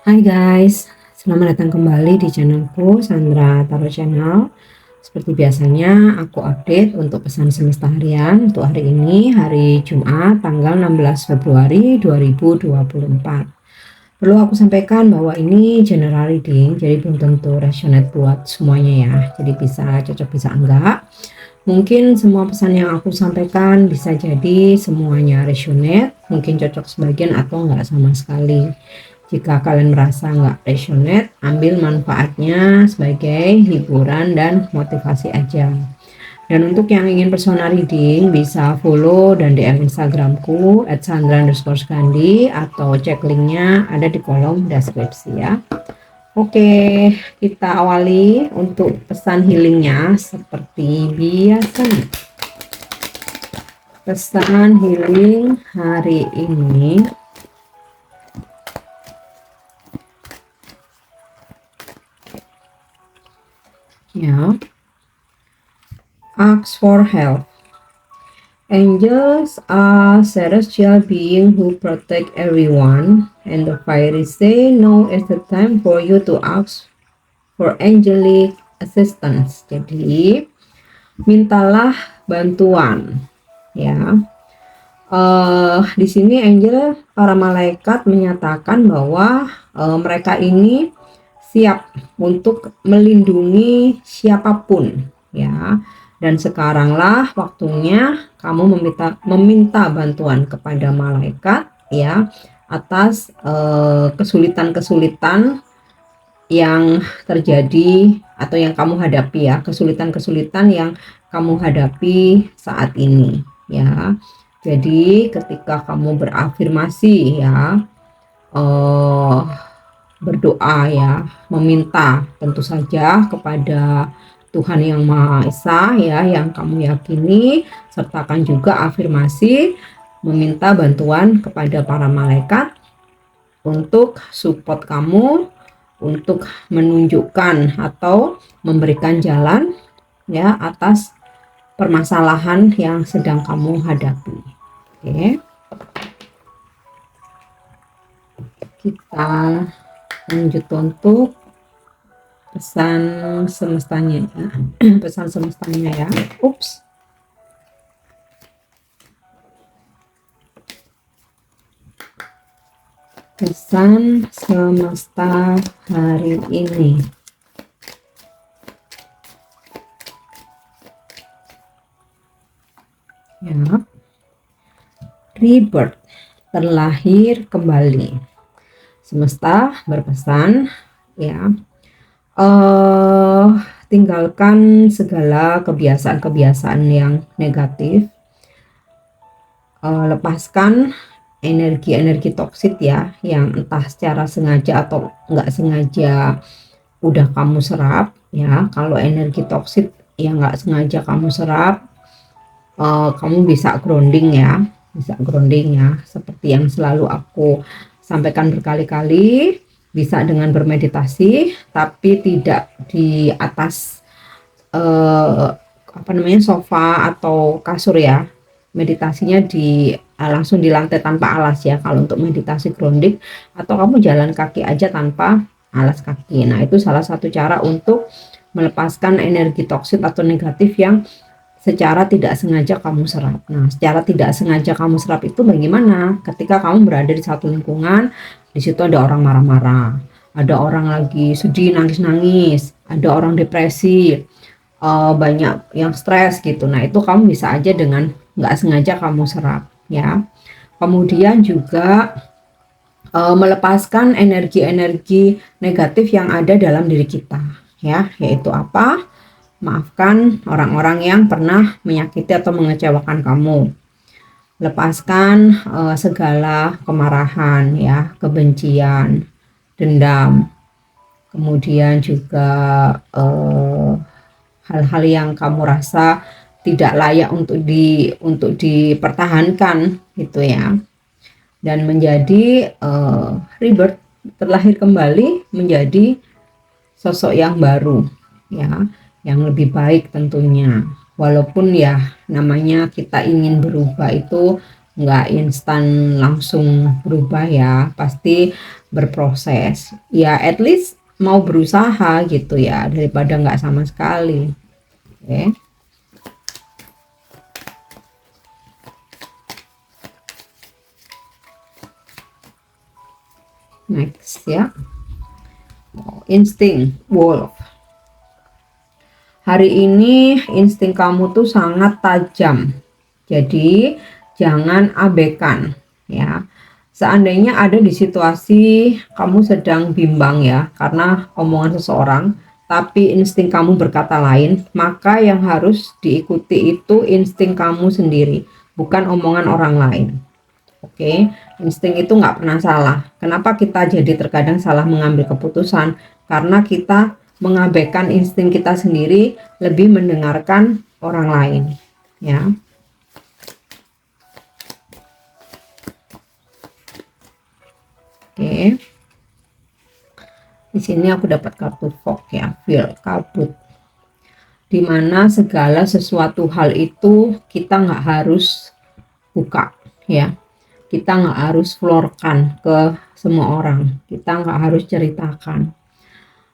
Hai guys, selamat datang kembali di channelku Sandra Tarot Channel. Seperti biasanya aku update untuk pesan semesta harian untuk hari ini, hari Jumat tanggal 16 Februari 2024. Perlu aku sampaikan bahwa ini general reading, jadi belum tentu resonate buat semuanya ya. Jadi bisa cocok bisa enggak. Mungkin semua pesan yang aku sampaikan bisa jadi semuanya resonate, mungkin cocok sebagian atau enggak sama sekali. Jika kalian merasa nggak resonate, ambil manfaatnya sebagai hiburan dan motivasi aja. Dan untuk yang ingin personal reading, bisa follow dan DM Instagramku @sandra_gandhi atau cek linknya ada di kolom deskripsi ya. Oke, kita awali untuk pesan healingnya seperti biasanya. Pesan healing hari ini. Ya, ask for help. Angels are celestial beings who protect everyone, and the fairy say no is the time for you to ask for angelic assistance. Jadi, mintalah bantuan. Ya, di sini angel, para malaikat menyatakan bahwa mereka ini siap untuk melindungi siapapun ya, dan sekaranglah waktunya kamu meminta bantuan kepada malaikat ya atas kesulitan-kesulitan yang terjadi atau yang kamu hadapi ya, kesulitan-kesulitan yang kamu hadapi saat ini ya. Jadi ketika kamu berafirmasi ya, berdoa ya, meminta tentu saja kepada Tuhan yang Maha Esa ya, yang kamu yakini, sertakan juga afirmasi meminta bantuan kepada para malaikat untuk support kamu, untuk menunjukkan atau memberikan jalan ya atas permasalahan yang sedang kamu hadapi. Oke. Kita lanjut untuk pesan semestanya ya. Pesan semestanya ya. Ups. Pesan semesta hari ini. Ya. Rebirth, terlahir kembali. Semesta berpesan ya, tinggalkan segala kebiasaan-kebiasaan yang negatif, lepaskan energi-energi toksik ya, yang entah secara sengaja atau nggak sengaja udah kamu serap ya. Kalau energi toksik yang nggak sengaja kamu serap, kamu bisa grounding ya, seperti yang selalu aku sampaikan berkali-kali, bisa dengan bermeditasi tapi tidak di atas sofa atau kasur ya. Meditasinya langsung di lantai tanpa alas ya kalau untuk meditasi grounding, atau kamu jalan kaki aja tanpa alas kaki. Nah, itu salah satu cara untuk melepaskan energi toksik atau negatif yang secara tidak sengaja kamu serap. Nah, secara tidak sengaja kamu serap itu bagaimana? Ketika kamu berada di satu lingkungan, di situ ada orang marah-marah, ada orang lagi sedih, nangis-nangis, ada orang depresi, banyak yang stres gitu. Nah, itu kamu bisa aja dengan nggak sengaja kamu serap ya. Kemudian juga melepaskan energi-energi negatif yang ada dalam diri kita ya, yaitu apa? Maafkan orang-orang yang pernah menyakiti atau mengecewakan kamu. Lepaskan segala kemarahan, ya, kebencian, dendam. Kemudian juga hal-hal yang kamu rasa tidak layak untuk dipertahankan gitu ya. Dan menjadi rebirth, terlahir kembali menjadi sosok yang baru, ya, yang lebih baik tentunya. Walaupun ya namanya kita ingin berubah itu nggak instan langsung berubah ya, pasti berproses. Ya at least mau berusaha gitu ya, daripada nggak sama sekali. Oke. Next ya. Insting wolf. Hari ini insting kamu tuh sangat tajam. Jadi jangan abaikan ya. Seandainya ada di situasi kamu sedang bimbang ya karena omongan seseorang, tapi insting kamu berkata lain, maka yang harus diikuti itu insting kamu sendiri, bukan omongan orang lain. Oke, insting itu nggak pernah salah. Kenapa kita jadi terkadang salah mengambil keputusan? Karena kita mengabaikan insting kita sendiri, lebih mendengarkan orang lain ya. Oke. Di sini aku dapat kartu fog ya, feel, kabut. Dimana segala sesuatu hal itu kita nggak harus buka ya. Kita nggak harus florkan ke semua orang. Kita nggak harus ceritakan.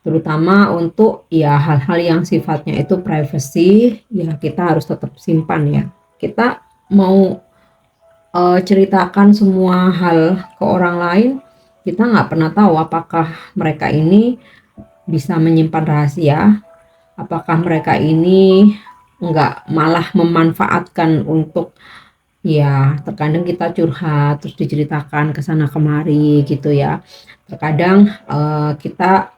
Terutama untuk ya hal-hal yang sifatnya itu privacy, ya kita harus tetap simpan ya. Kita mau ceritakan semua hal ke orang lain, kita nggak pernah tahu apakah mereka ini bisa menyimpan rahasia, apakah mereka ini nggak malah memanfaatkan untuk ya terkadang kita curhat terus diceritakan ke sana kemari gitu ya. Terkadang kita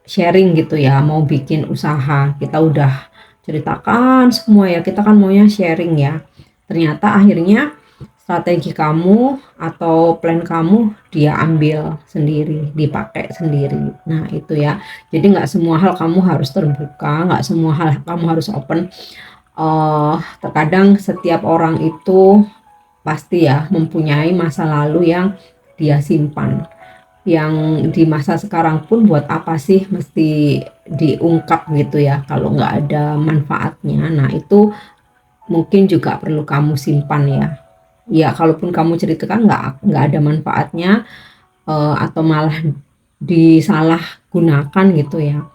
sharing gitu ya, mau bikin usaha, kita udah ceritakan semua ya, kita kan maunya sharing ya. Ternyata akhirnya strategi kamu atau plan kamu dia ambil sendiri, dipakai sendiri. Nah itu ya, jadi nggak semua hal kamu harus terbuka, nggak semua hal kamu harus open. Terkadang setiap orang itu pasti ya mempunyai masa lalu yang dia simpan, yang di masa sekarang pun buat apa sih mesti diungkap gitu ya kalau nggak ada manfaatnya. Nah itu mungkin juga perlu kamu simpan ya. Ya kalaupun kamu ceritakan nggak ada manfaatnya, atau malah disalahgunakan gitu ya.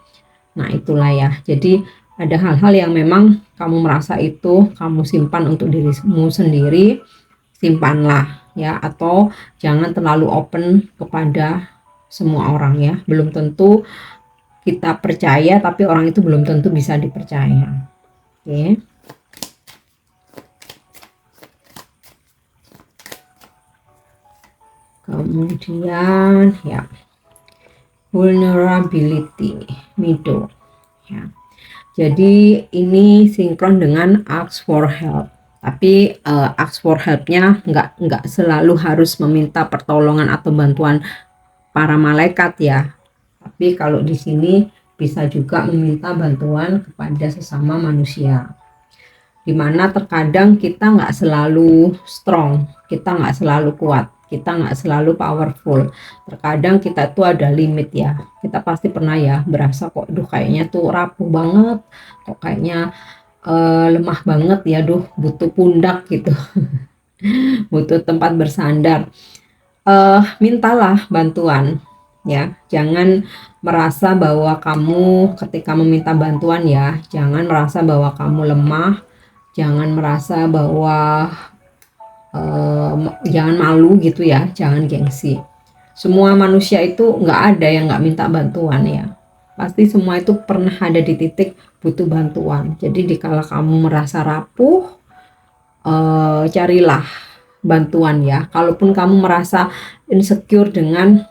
Nah itulah ya, jadi ada hal-hal yang memang kamu merasa itu kamu simpan untuk dirimu sendiri, simpanlah ya, atau jangan terlalu open kepada semua orang ya. Belum tentu kita percaya, tapi orang itu belum tentu bisa dipercaya. Oke. Kemudian ya, vulnerability, middle ya. Jadi ini sinkron dengan ask for help. Tapi ask for helpnya nggak selalu harus meminta pertolongan atau bantuan para malaikat ya. Tapi kalau di sini bisa juga meminta bantuan kepada sesama manusia. Dimana terkadang kita nggak selalu strong, kita nggak selalu kuat, kita nggak selalu powerful. Terkadang kita tuh ada limit ya. Kita pasti pernah ya berasa kok, duh kayaknya tuh rapuh banget, kok kayaknya lemah banget ya, duh butuh pundak gitu, butuh tempat bersandar. Mintalah bantuan ya. Jangan merasa bahwa kamu ketika meminta bantuan ya, jangan merasa bahwa kamu lemah, jangan merasa bahwa jangan malu gitu ya, jangan gengsi. Semua manusia itu nggak ada yang nggak minta bantuan ya. Pasti semua itu pernah ada di titik butuh bantuan. Jadi dikala kamu merasa rapuh, carilah bantuan ya. Kalaupun kamu merasa insecure dengan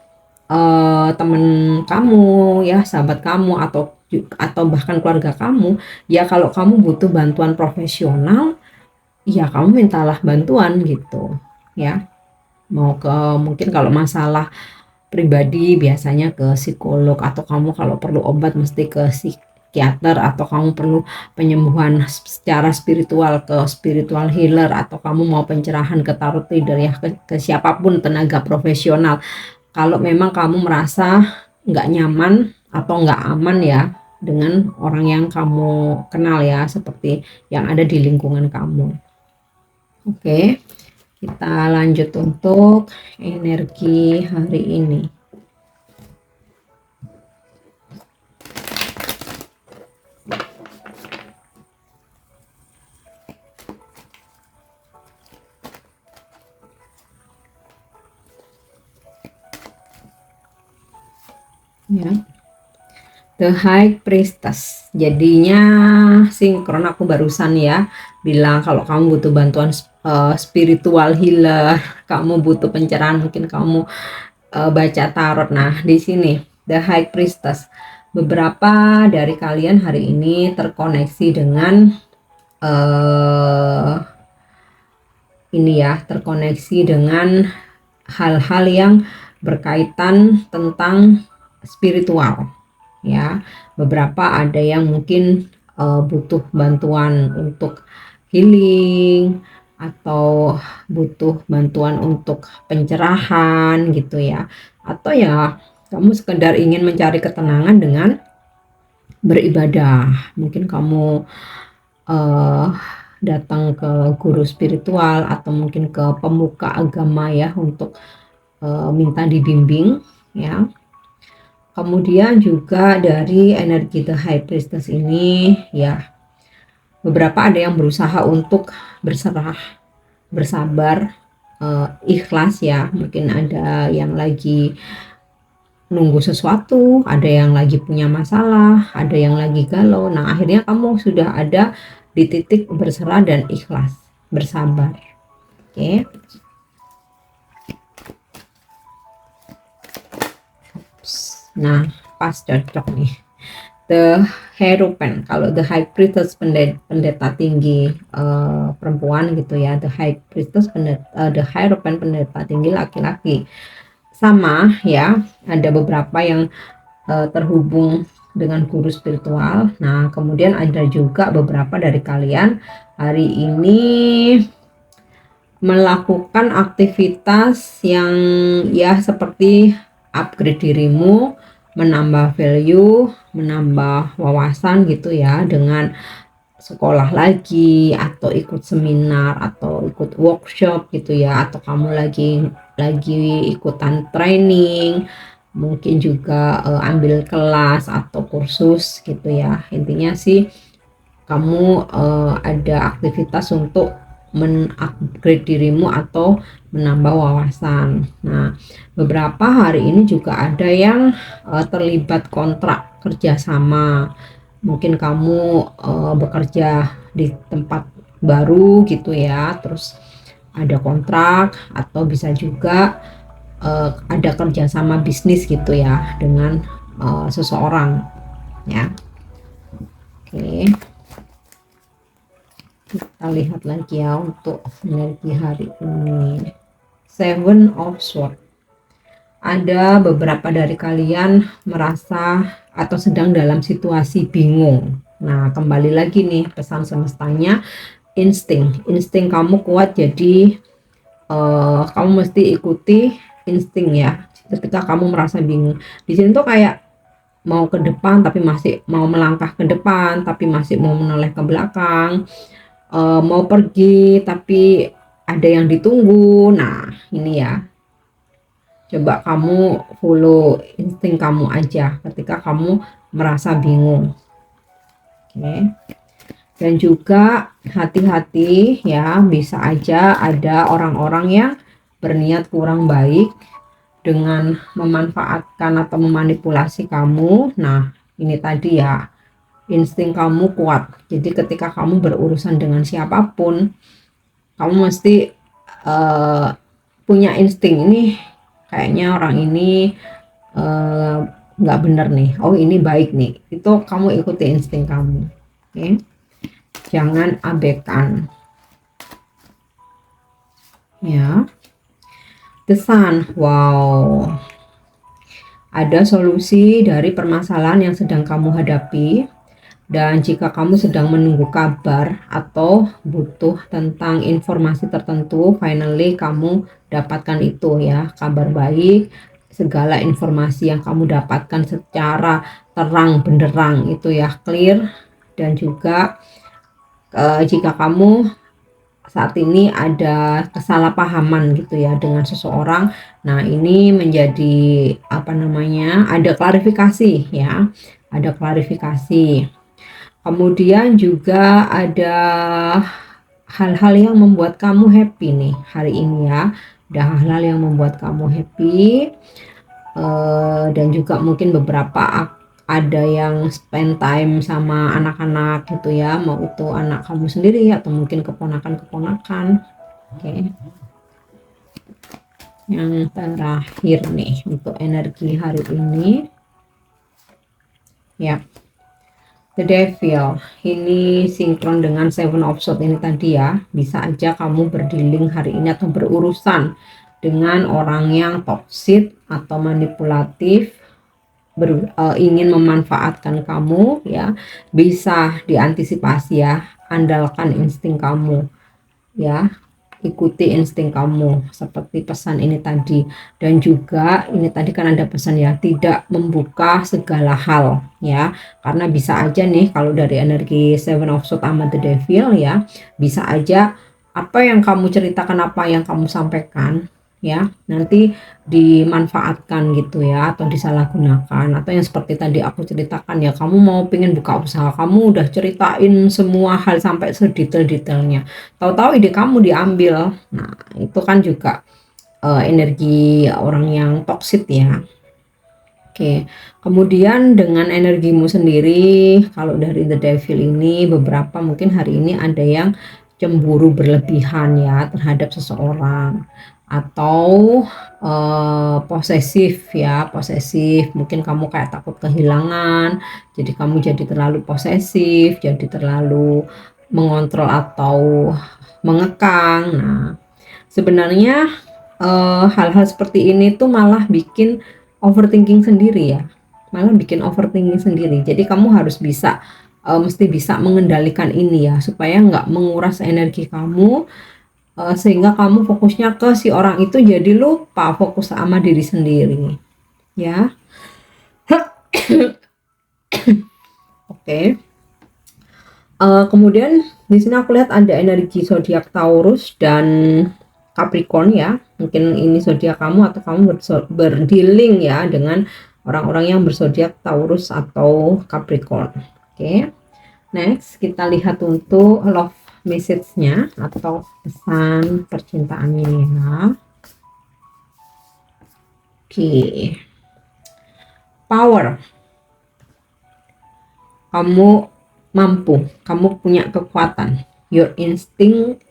teman kamu ya, sahabat kamu atau atau bahkan keluarga kamu, ya kalau kamu butuh bantuan profesional, ya kamu mintalah bantuan gitu ya. Mau ke mungkin kalau masalah pribadi biasanya ke psikolog, atau kamu kalau perlu obat mesti ke psikiater, atau kamu perlu penyembuhan secara spiritual ke spiritual healer, atau kamu mau pencerahan ke tarot reader ya, ke siapapun tenaga profesional. Kalau memang kamu merasa nggak nyaman atau nggak aman ya dengan orang yang kamu kenal ya, seperti yang ada di lingkungan kamu. Oke, kita lanjut untuk energi hari ini. Ya, The High Priestess, jadinya sinkron. Aku barusan ya bilang kalau kamu butuh bantuan spiritual healer, kamu butuh pencerahan, mungkin kamu baca tarot. Nah, di sini The High Priestess, beberapa dari kalian hari ini terkoneksi dengan ini ya, terkoneksi dengan hal-hal yang berkaitan tentang spiritual ya. Beberapa ada yang mungkin butuh bantuan untuk healing, atau butuh bantuan untuk pencerahan gitu ya, atau ya kamu sekedar ingin mencari ketenangan dengan beribadah. Mungkin kamu uh, datang ke guru spiritual, atau mungkin ke pemuka agama ya, untuk minta dibimbing ya. Kemudian juga dari energi The High Priestess ini ya, beberapa ada yang berusaha untuk berserah, bersabar, ikhlas ya. Mungkin ada yang lagi nunggu sesuatu, ada yang lagi punya masalah, ada yang lagi galau. Nah, akhirnya kamu sudah ada di titik berserah dan ikhlas, bersabar. Oke. Nah, pas cocok nih. The Hierophant, kalau The High Priestess pendeta tinggi perempuan gitu ya, The High Priestess The Hierophant pendeta tinggi laki-laki. Sama ya, ada beberapa yang terhubung dengan guru spiritual. Nah, kemudian ada juga beberapa dari kalian hari ini melakukan aktivitas yang ya seperti upgrade dirimu, menambah value, menambah wawasan gitu ya, dengan sekolah lagi, atau ikut seminar, atau ikut workshop gitu ya, atau kamu lagi ikutan training, mungkin juga ambil kelas atau kursus gitu ya. Intinya sih kamu ada aktivitas untuk men-upgrade dirimu atau menambah wawasan. Nah, beberapa hari ini juga ada yang terlibat kontrak kerjasama. Mungkin kamu bekerja di tempat baru gitu ya, terus ada kontrak, atau bisa juga ada kerjasama bisnis gitu ya dengan seseorang ya. Oke, kita lihat lagi ya untuk energi hari ini. Seven of Swords, ada beberapa dari kalian merasa atau sedang dalam situasi bingung. Nah, kembali lagi nih pesan semestanya, insting kamu kuat, jadi kamu mesti ikuti insting ya. Ketika kamu merasa bingung, di sini tuh kayak mau ke depan tapi masih mau melangkah ke depan, tapi masih mau menoleh ke belakang, mau pergi tapi ada yang ditunggu. Nah, ini ya, coba kamu follow insting kamu aja ketika kamu merasa bingung. Oke. Dan juga hati-hati ya, bisa aja ada orang-orang yang berniat kurang baik dengan memanfaatkan atau memanipulasi kamu. Nah, ini tadi ya, insting kamu kuat. Jadi ketika kamu berurusan dengan siapapun, kamu mesti punya insting, ini kayaknya orang ini nggak bener nih, oh ini baik nih, itu kamu ikuti insting kamu. Oke, jangan abaikan ya. The Sun, wow, ada solusi dari permasalahan yang sedang kamu hadapi. Dan jika kamu sedang menunggu kabar atau butuh tentang informasi tertentu, finally kamu dapatkan itu ya, kabar baik. Segala informasi yang kamu dapatkan secara terang benderang itu ya, clear. Dan juga jika kamu saat ini ada kesalahpahaman gitu ya dengan seseorang, nah ini menjadi apa namanya, ada klarifikasi ya, ada klarifikasi. Kemudian juga ada hal-hal yang membuat kamu happy nih hari ini ya. Ada hal-hal yang membuat kamu happy, dan juga mungkin beberapa ada yang spend time sama anak-anak gitu ya, mau itu anak kamu sendiri atau mungkin keponakan-keponakan. Oke. Yang terakhir nih untuk energi hari ini ya, The Devil, ini sinkron dengan Seven of Swords ini tadi ya. Bisa aja kamu berdealing hari ini atau berurusan dengan orang yang toksik atau manipulatif, ingin memanfaatkan kamu ya. Bisa diantisipasi ya, andalkan insting kamu ya, ikuti insting kamu seperti pesan ini tadi. Dan juga ini tadi kan ada pesan ya, tidak membuka segala hal ya, karena bisa aja nih kalau dari energi Seven of Swords sama The Devil ya, bisa aja apa yang kamu ceritakan, apa yang kamu sampaikan ya, nanti dimanfaatkan gitu ya, atau disalahgunakan. Atau yang seperti tadi aku ceritakan ya, kamu mau pengen buka usaha, kamu udah ceritain semua hal sampai sedetail-detailnya, tahu-tahu ide kamu diambil. Nah itu kan juga energi orang yang toksik ya. Oke, kemudian dengan energimu sendiri, kalau dari The Devil ini, beberapa mungkin hari ini ada yang cemburu berlebihan ya terhadap seseorang, atau posesif ya, posesif. Mungkin kamu kayak takut kehilangan, jadi kamu jadi terlalu posesif, jadi terlalu mengontrol atau mengekang. Nah, sebenarnya hal-hal seperti ini tuh malah bikin overthinking sendiri ya, malah bikin overthinking sendiri. Jadi kamu harus bisa, mesti bisa mengendalikan ini ya, supaya nggak menguras energi kamu, sehingga kamu fokusnya ke si orang itu, jadi lupa fokus sama diri sendiri ya. Oke. Kemudian di sini aku lihat ada energi zodiak Taurus dan Capricorn ya. Mungkin ini zodiak kamu, atau kamu berdealing ya dengan orang-orang yang berzodiak Taurus atau Capricorn. Oke. Next kita lihat untuk love message-nya atau pesan percintaannya ya. Oke. Power. Kamu mampu, kamu punya kekuatan. Your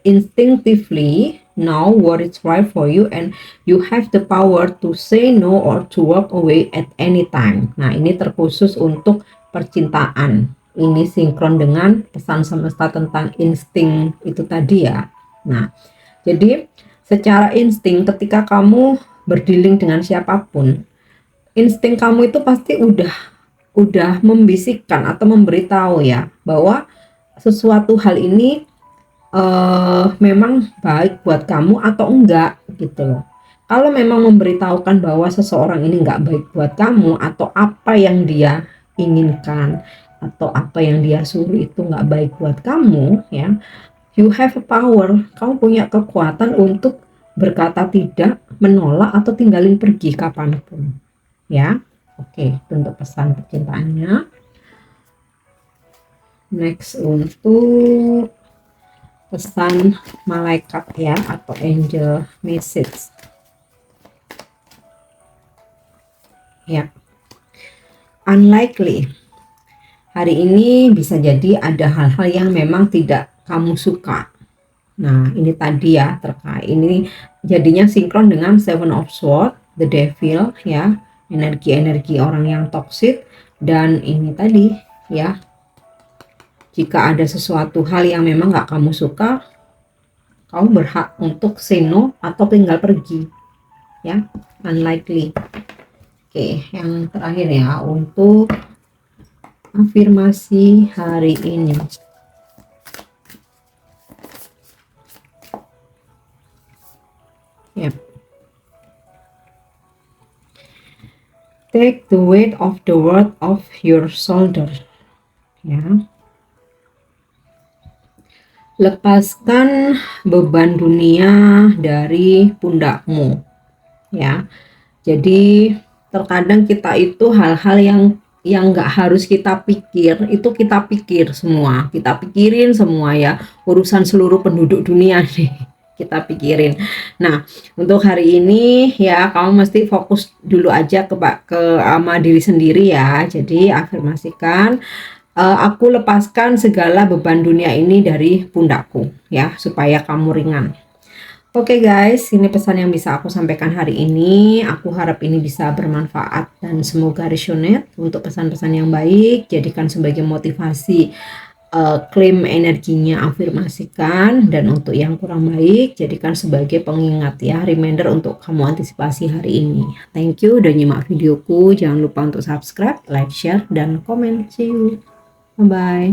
instinctively know what is right for you, and you have the power to say no or to walk away at any time. Nah, ini terkhusus untuk percintaan. Ini sinkron dengan pesan semesta tentang insting itu tadi ya. Nah, jadi secara insting ketika kamu berdealing dengan siapapun, insting kamu itu pasti udah membisikkan atau memberitahu ya, bahwa sesuatu hal ini memang baik buat kamu atau enggak gitu loh. Kalau memang memberitahukan bahwa seseorang ini enggak baik buat kamu, atau apa yang dia inginkan atau apa yang dia suruh itu enggak baik buat kamu ya, you have a power, kamu punya kekuatan untuk berkata tidak, menolak, atau tinggalin pergi kapanpun ya. Oke, itu untuk pesan percintaannya. Next untuk pesan malaikat ya, atau angel message ya. Unlikely, hari ini bisa jadi ada hal-hal yang memang tidak kamu suka. Nah ini tadi ya, terkait ini jadinya sinkron dengan Seven of Swords, The Devil ya. energi-energi orang yang toksik. Dan ini tadi ya, jika ada sesuatu hal yang memang gak kamu suka, kamu berhak untuk say no atau tinggal pergi ya, unlikely. Oke, yang terakhir ya untuk afirmasi hari ini. Yep. Take the weight of the world off your shoulder. Ya. Lepaskan beban dunia dari pundakmu. Ya. Jadi terkadang kita itu hal-hal yang nggak harus kita pikir, itu kita pikir semua, kita pikirin semua ya, urusan seluruh penduduk dunia nih kita pikirin. Nah, untuk hari ini ya kamu mesti fokus dulu aja ke sama diri sendiri ya. Jadi afirmasikan, aku lepaskan segala beban dunia ini dari pundakku ya, supaya kamu ringan. Oke guys, ini pesan yang bisa aku sampaikan hari ini. Aku harap ini bisa bermanfaat dan semoga resonate untuk pesan-pesan yang baik. Jadikan sebagai motivasi, klaim energinya, afirmasikan. Dan untuk yang kurang baik, jadikan sebagai pengingat ya, reminder untuk kamu antisipasi hari ini. Thank you udah nyimak videoku. Jangan lupa untuk subscribe, like, share, dan komen. See you. Bye-bye.